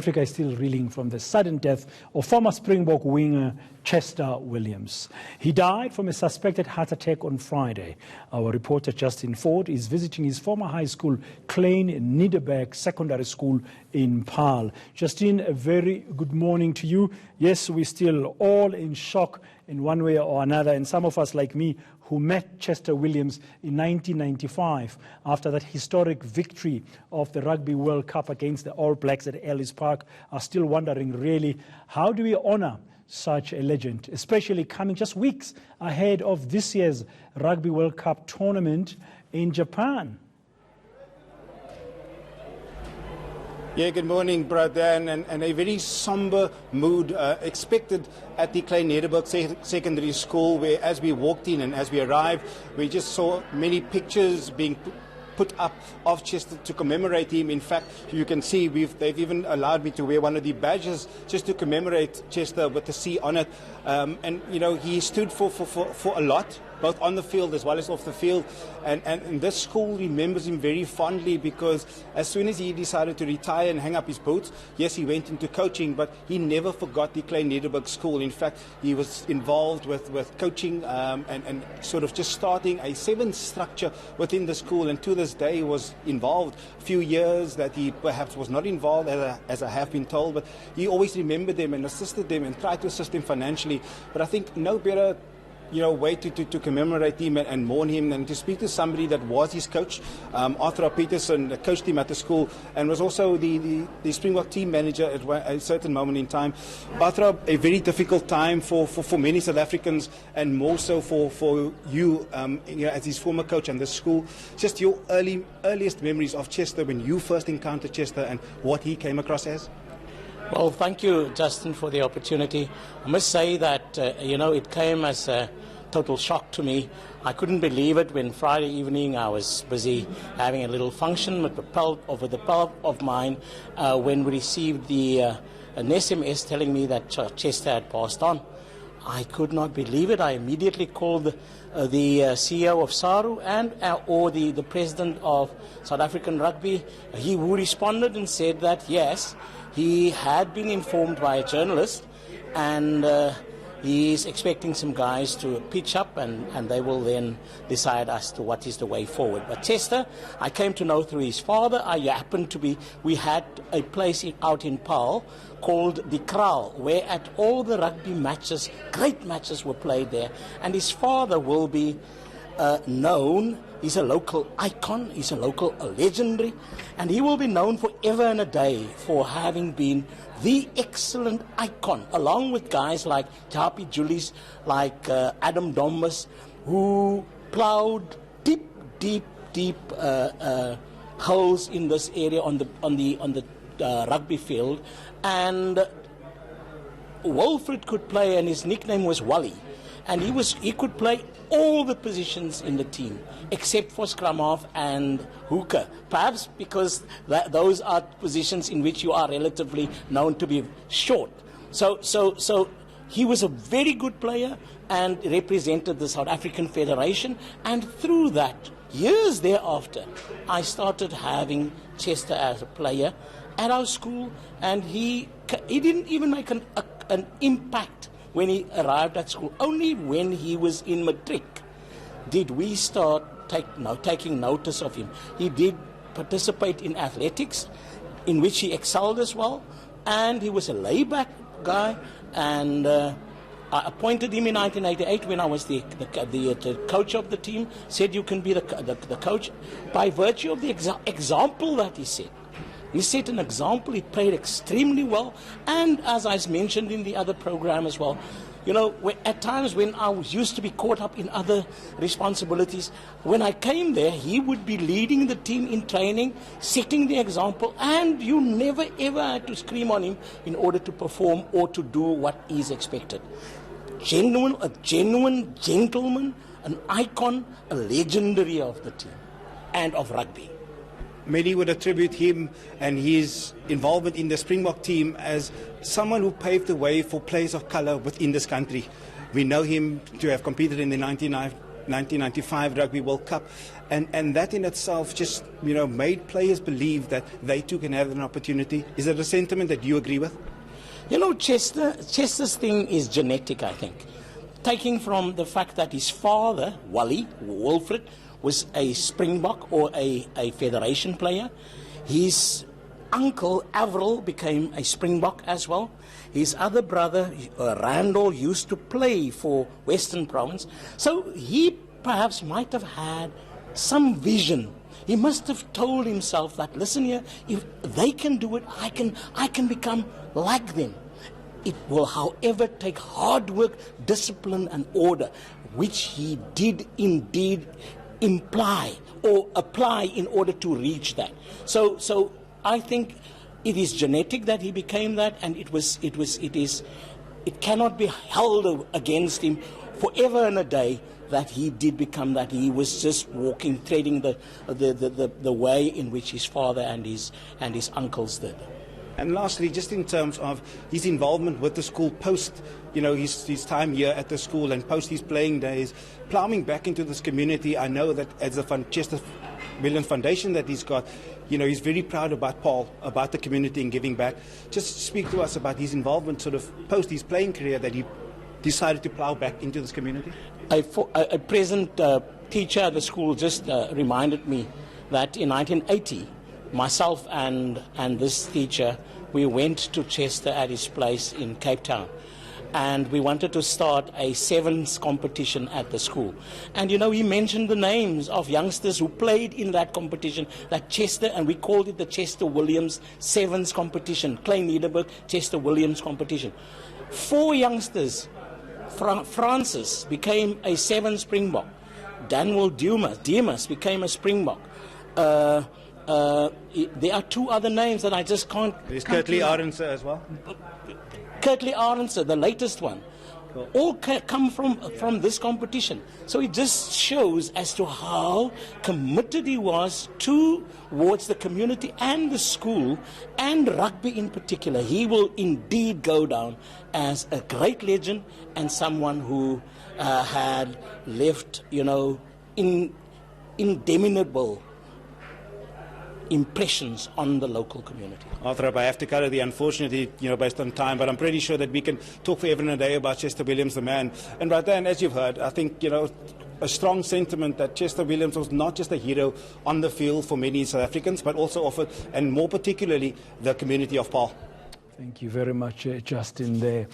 Africa is still reeling from the sudden death of former Springbok winger Chester Williams. He died from a suspected heart attack on Friday. Our reporter Justin Ford is visiting his former high school, Klein Niederberg Secondary School in Paarl. Justin, a very good morning to you. Yes, we're still all in shock in one way or another, and some of us like me who met Chester Williams in 1995 after that historic victory of the Rugby World Cup against the All Blacks at Ellis Park are still wondering, really, how do we honor such a legend, especially coming just weeks ahead of this year's Rugby World Cup tournament in Japan? Yeah, good morning, brother, and a very somber mood expected at the Klein Niederberg Secondary School, where as we walked in and as we arrived, we just saw many pictures being put up of Chester to commemorate him. In fact, you can see they've even allowed me to wear one of the badges just to commemorate Chester with the C on it. And, you know, he stood for a lot, both on the field as well as off the field. And this school remembers him very fondly because as soon as he decided to retire and hang up his boots, yes, he went into coaching, but he never forgot the Klein Niederberg School. In fact, he was involved with coaching and sort of just starting a 7 structure within the school, and to this day was involved. A few years that he perhaps was not involved, as I have been told, but he always remembered them and assisted them and tried to assist them financially. But I think no better way to commemorate him and mourn him and to speak to somebody that was his coach. Arthur Peterson coached him at the school and was also the Springbok team manager at a certain moment in time. Arthur, a very difficult time for many South Africans, and more so for you, as his former coach and the school. Just your earliest memories of Chester when you first encountered Chester and what he came across as? Well, thank you, Justin, for the opportunity. I must say that, it came as a total shock to me. I couldn't believe it when Friday evening I was busy having a little function with the pulp of mine when we received an SMS telling me that Chester had passed on. I could not believe it. I immediately called the CEO of SARU or the president of South African Rugby. Who responded and said that, yes, he had been informed by a journalist, and he's expecting some guys to pitch up, and they will then decide as to what is the way forward. But Chester, I came to know through his father. We had a place out in Paarl called the Kraal, where at all the rugby matches, great matches were played there, and his father will be known. He's a local icon, he's a local legendary, and he will be known forever and a day for having been the excellent icon, along with guys like Japi Julius, like Adam Dombas, who plowed deep holes in this area on the rugby field. And Wilfred could play, and his nickname was Wally. And he could play all the positions in the team, except for scrum half and hooker, perhaps because those are positions in which you are relatively known to be short. So he was a very good player and represented the South African Federation. And through that, years thereafter, I started having Chester as a player at our school, and he didn't even make an impact when he arrived at school. Only when he was in matric did we start taking notice of him. He did participate in athletics, in which he excelled as well, and he was a layback guy. And I appointed him in 1988 when I was the coach of the team. Said, you can be the coach by virtue of the example that he set. He set an example. He played extremely well. And as I mentioned in the other program as well, at times when I used to be caught up in other responsibilities, when I came there, he would be leading the team in training, setting the example, and you never ever had to scream on him in order to perform or to do what is expected. A genuine gentleman, an icon, a legendary of the team and of rugby. Many would attribute him and his involvement in the Springbok team as someone who paved the way for players of colour within this country. We know him to have competed in the 1995 Rugby World Cup, and that in itself just made players believe that they too can have an opportunity. Is it a sentiment that you agree with? Chester's thing is genetic, I think. Taking from the fact that his father, Wilfred, was a Springbok or a federation player. His uncle, Avril, became a Springbok as well. His other brother, Randall, used to play for Western Province. So he perhaps might have had some vision. He must have told himself that, listen here, if they can do it, I can become like them. It will, however, take hard work, discipline and order, which he did indeed imply or apply in order to reach that. So I think it is genetic that he became that, and it cannot be held against him forever and a day that he did become that. He was just treading the way in which his father and his uncles did. And lastly, just in terms of his involvement with the school post, his time here at the school and post his playing days, ploughing back into this community. I know that as the Chester Williams Foundation that he's got, he's very proud about Paul, about the community and giving back. Just speak to us about his involvement sort of post his playing career that he decided to plough back into this community. A present teacher at the school just reminded me that in 1980, myself and this teacher, we went to Chester at his place in Cape Town, and we wanted to start a sevens competition at the school. And he mentioned the names of youngsters who played in that competition, that Chester, and we called it the Chester Williams Sevens competition, Clay Nederburg Chester Williams competition. 4 youngsters, Francis became a 7 Springbok, Daniel Demas became a Springbok. There are 2 other names that I just can't. There's Kurtley Arendse as well. Kurtley Arendse, the latest one. Cool. All come from this competition. So it just shows as to how committed he was towards the community and the school and rugby in particular. He will indeed go down as a great legend and someone who had left, indelible impressions on the local community. Arthur, I have to cut it, unfortunately, based on time, but I'm pretty sure that we can talk forever and a day about Chester Williams, the man. And right there, and as you've heard, I think, a strong sentiment that Chester Williams was not just a hero on the field for many South Africans, but also offered, and more particularly, the community of Paul. Thank you very much, Justin, there.